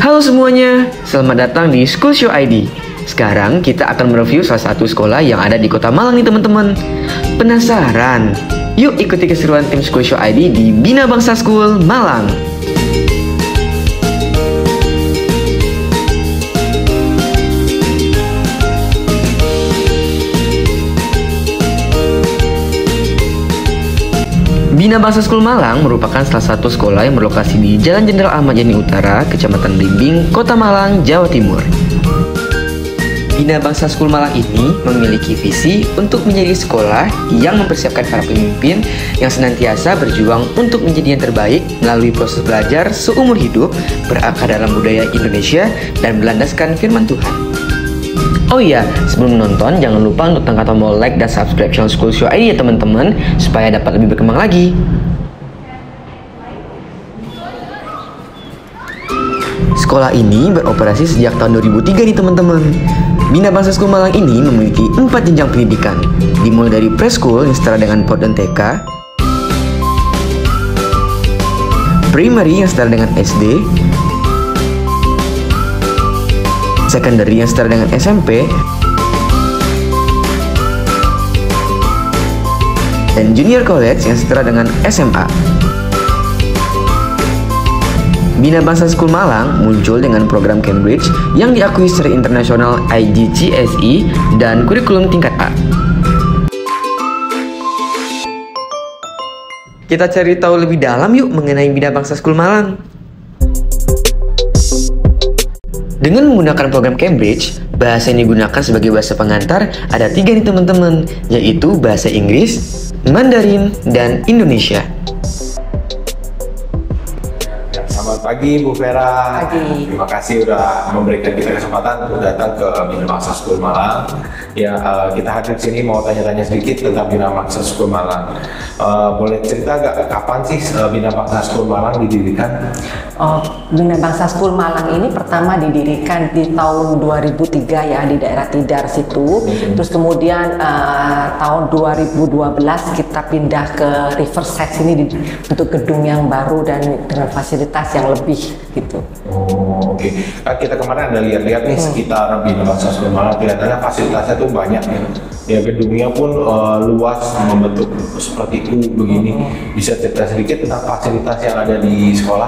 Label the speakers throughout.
Speaker 1: Halo semuanya, selamat datang di School Show ID. Sekarang kita akan mereview salah satu sekolah yang ada di Kota Malang nih teman-teman. Penasaran? Yuk ikuti keseruan tim School Show ID di Bina Bangsa School Malang. Bina Bangsa School Malang merupakan salah satu sekolah yang berlokasi di Jalan Jenderal Ahmad Yani Utara, Kecamatan Blimbing, Kota Malang, Jawa Timur. Bina Bangsa School Malang ini memiliki visi untuk menjadi sekolah yang mempersiapkan para pemimpin yang senantiasa berjuang untuk menjadi yang terbaik melalui proses belajar seumur hidup, berakar dalam budaya Indonesia, dan berlandaskan firman Tuhan. Oh iya, sebelum menonton jangan lupa untuk tekan tombol like dan subscribe channel School Show ID ya teman-teman, supaya dapat lebih berkembang lagi. Sekolah ini beroperasi sejak tahun 2003 nih teman-teman. Bina Bangsa School Malang ini memiliki 4 jenjang pendidikan, dimulai dari preschool yang setara dengan PAUD dan TK, primary yang setara dengan SD, secondary yang setara dengan SMP, dan junior college yang setara dengan SMA. Bina Bangsa School Malang muncul dengan program Cambridge yang diakui secara internasional IGCSE dan kurikulum tingkat A. Kita cari tahu lebih dalam yuk mengenai Bina Bangsa School Malang. Dengan menggunakan program Cambridge, bahasa yang digunakan sebagai bahasa pengantar ada 3 nih teman-teman, yaitu bahasa Inggris, Mandarin, dan Indonesia.
Speaker 2: Selamat pagi Bu Vera.
Speaker 3: Pagi.
Speaker 2: Terima kasih sudah memberikan kita kesempatan untuk datang ke Bina Bangsa School Malang. Ya, kita hadir di sini mau tanya-tanya sedikit tentang Bina Bangsa School Malang. Boleh cerita nggak kapan sih Bina Bangsa School Malang didirikan?
Speaker 3: Bina Bangsa School Malang ini pertama didirikan di tahun 2003 ya di daerah Tidar situ. Terus kemudian tahun 2012 kita pindah ke Riverside sini untuk gedung yang baru dan dengan fasilitas yang lebih gitu.
Speaker 2: Oh, oke. Kita kemarin ada lihat-lihat nih sekitar Bina Bangsa School Malang, kelihatannya fasilitasnya tuh banyak ya. Ya gedungnya pun luas, membentuk seperti U begini. Bisa cerita sedikit tentang fasilitas yang ada di sekolah?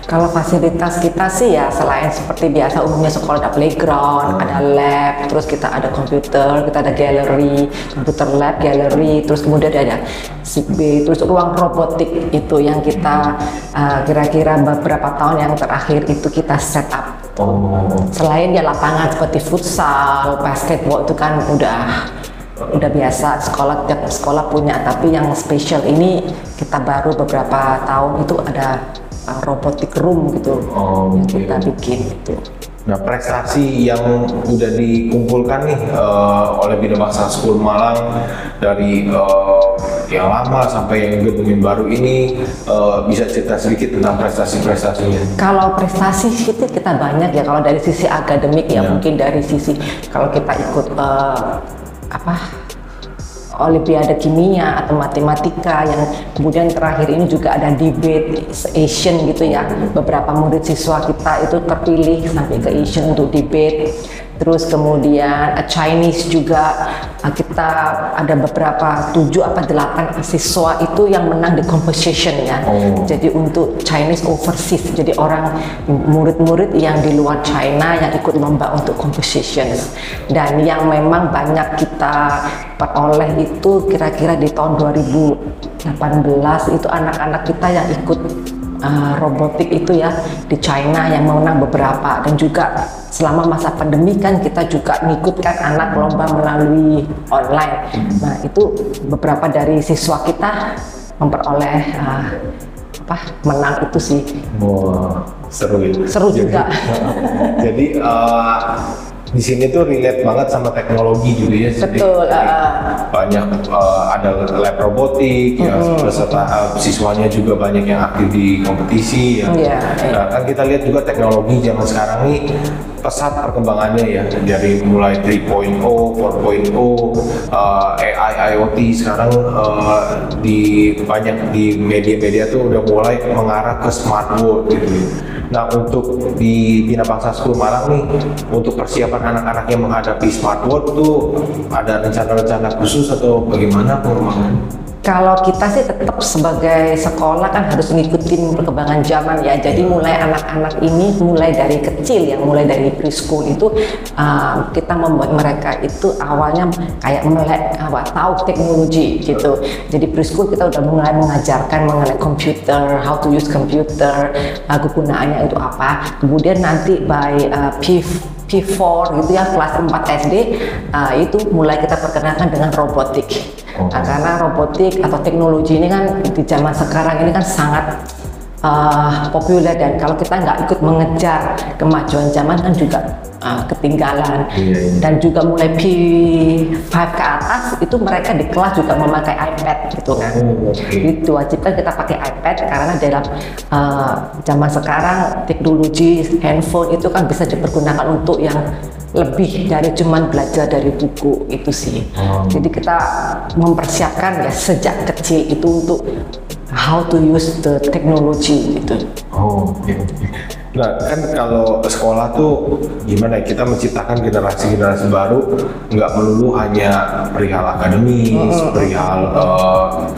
Speaker 3: Kalau fasilitas kita sih ya selain seperti biasa umumnya sekolah ada playground, ada lab, terus kita ada komputer, kita ada gallery, komputer lab, gallery, terus kemudian ada sick bay, terus ruang robotik itu yang kita kira-kira beberapa tahun yang terakhir itu kita set up. Selain ya lapangan seperti futsal, basketball itu kan udah biasa tiap sekolah punya, tapi yang spesial ini kita baru beberapa tahun itu ada robotic room gitu yang kita bikin gitu.
Speaker 2: Nah, prestasi yang udah dikumpulkan nih oleh Bina Bangsa School Malang dari yang lama sampai yang gedung yang baru ini, bisa cerita sedikit tentang prestasi-prestasinya?
Speaker 3: Kalau prestasi itu kita banyak ya, kalau dari sisi akademik ya mungkin dari sisi kalau kita ikut Olimpiade Kimia atau Matematika, yang kemudian terakhir ini juga ada debate Asian gitu ya. Beberapa murid siswa kita itu terpilih sampai ke Asian untuk debate. Terus kemudian Chinese juga kita ada beberapa 7 atau 8 siswa itu yang menang di competition ya. Jadi untuk Chinese overseas, jadi orang murid-murid yang di luar China yang ikut lomba untuk competition. Dan yang memang banyak kita peroleh itu kira-kira di tahun 2018 itu anak-anak kita yang ikut robotik itu ya di China yang menang beberapa, dan juga selama masa pandemi kan kita juga ngikutkan anak lomba melalui online. Nah itu beberapa dari siswa kita memperoleh menang itu sih.
Speaker 2: Wah, seru itu.
Speaker 3: Seru juga.
Speaker 2: Jadi di sini tuh relate banget sama teknologi juga ya.
Speaker 3: Betul.
Speaker 2: Banyak ada lab robotik, ya, peserta siswanya juga banyak yang aktif di kompetisi. Ya. Nah, kan kita lihat juga teknologi zaman sekarang nih pesat perkembangannya ya, dari mulai 3.0, 4.0, AI, IoT sekarang banyak di media-media tuh udah mulai mengarah ke smart world gitu. Nah, untuk di Bina Bangsa School Malang nih, untuk persiapan anak-anak yang menghadapi smart world tuh ada rencana-rencana khusus atau bagaimana pengembangan?
Speaker 3: Kalau kita sih tetap sebagai sekolah kan harus ngikutin perkembangan zaman ya. Jadi mulai anak-anak ini mulai dari kecil ya, mulai dari preschool itu kita membuat mereka itu awalnya kayak tahu teknologi gitu. Jadi preschool kita udah mulai mengajarkan mengenai komputer, how to use computer, kegunaannya itu apa. Kemudian nanti by P4 gitu ya, kelas 4 SD itu mulai kita perkenalkan dengan robotik. Karena robotik atau teknologi ini kan di zaman sekarang ini kan sangat populer, dan kalau kita nggak ikut mengejar kemajuan zaman kan juga ketinggalan. Dan juga mulai P5 ke atas itu mereka di kelas juga memakai iPad gitu kan. Itu wajibkan kita pakai iPad karena dalam zaman sekarang teknologi handphone itu kan bisa dipergunakan untuk yang lebih dari cuman belajar dari buku itu sih. Jadi kita mempersiapkan ya sejak kecil itu untuk how to use the technology gitu.
Speaker 2: Nah, kan kalau sekolah tuh gimana ya, kita menciptakan generasi-generasi baru, nggak melulu hanya perihal akademis, perihal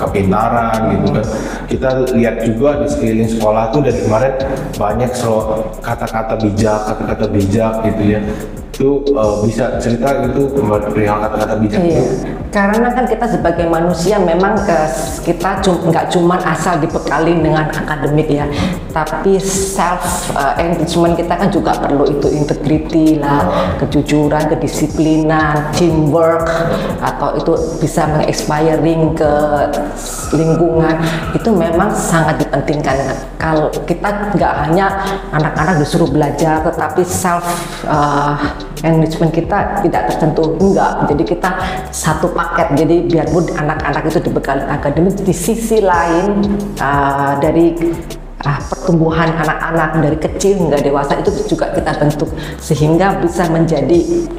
Speaker 2: kepintaran gitu kan. Kita lihat juga di sekeliling sekolah tuh dari kemarin banyak kata-kata bijak gitu ya. Itu bisa cerita gitu perihal kata-kata bijak itu?
Speaker 3: Karena kan kita sebagai manusia memang kita nggak cuma asal dibekali dengan akademik ya, tapi self engagement kita kan juga perlu itu, integrity lah, kejujuran, kedisiplinan, teamwork, atau itu bisa menginspiring ke lingkungan, itu memang sangat dipentingkan. Kalau kita nggak hanya anak-anak disuruh belajar, tetapi self engagement kita tidak tersentuh, enggak. Jadi kita satu paket. Jadi biarpun anak-anak itu dibekali akademik, di sisi lain dari pertumbuhan anak-anak dari kecil hingga dewasa itu juga kita bentuk sehingga bisa menjadi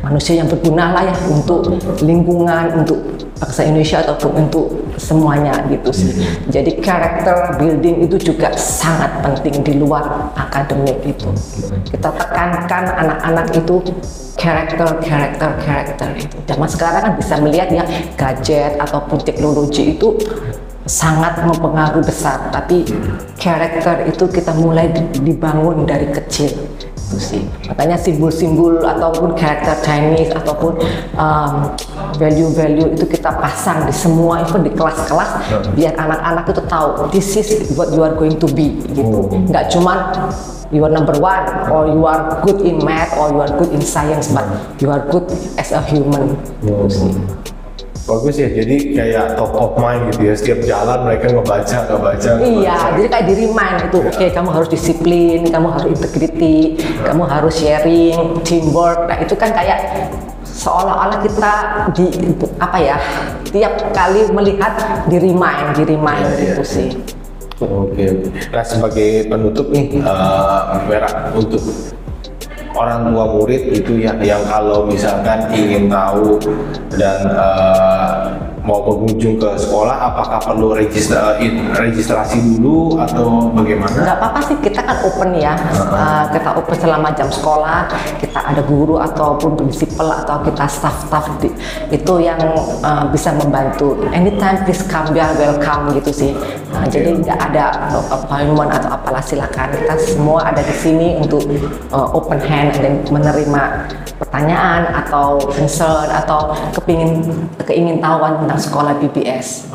Speaker 3: manusia yang berguna lah ya untuk lingkungan, untuk bangsa Indonesia ataupun untuk semuanya gitu sih. Jadi character building itu juga sangat penting di luar akademik itu. Kita tekankan anak-anak itu karakter itu. Zaman sekarang kan bisa melihat ya gadget ataupun teknologi itu sangat mempengaruhi besar, tapi karakter itu kita mulai dibangun dari kecil itu sih. Makanya simbol-simbol ataupun karakter Chinese ataupun value-value itu kita pasang di semua, even di kelas-kelas, biar anak-anak itu tahu this is what you are going to be gitu. Nggak cuma you are number one or you are good in math or you are good in science, but you are good as a human gitu sih.
Speaker 2: Bagus ya, jadi kayak top of mind gitu ya, setiap jalan mereka ngebaca.
Speaker 3: Iya, jadi kayak di-remind itu, oke, kamu harus disiplin, kamu harus integrity, kamu harus sharing, teamwork. Nah itu kan kayak seolah-olah kita tiap kali melihat di-remind gitu sih.
Speaker 2: Oke. Nah sebagai penutup nih, Vera, untuk orang tua murid itu yang kalau misalkan ingin tahu dan mau berkunjung ke sekolah, apakah perlu registrasi dulu atau bagaimana?
Speaker 3: Nggak apa-apa sih, kita kan open ya. Kita open selama jam sekolah, kita ada guru ataupun prinsipal atau kita staff itu yang bisa membantu. Anytime please come, we are welcome gitu sih. Jadi nggak ada appointment atau apalah, silakan. Kita semua ada di sini untuk open hand dan menerima pertanyaan atau concern atau keingintahuan tentang sekolah BBS.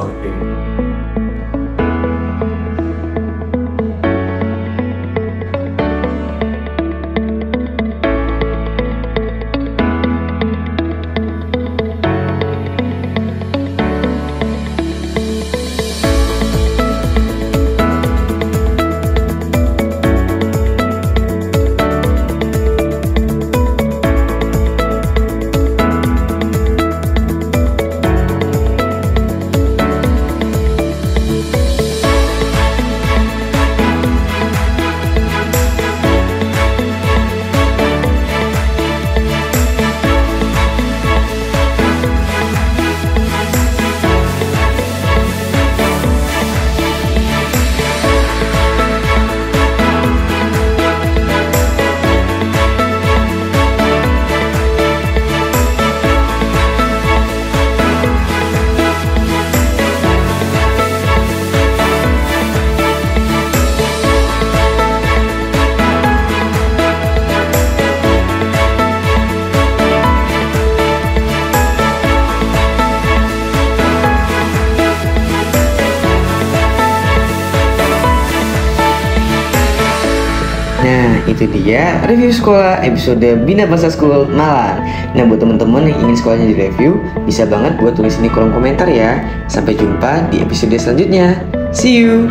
Speaker 1: Nah, itu dia review sekolah episode Bina Bangsa School Malang. Nah, buat teman-teman yang ingin sekolahnya direview, bisa banget buat tulis di kolom komentar ya. Sampai jumpa di episode selanjutnya. See you!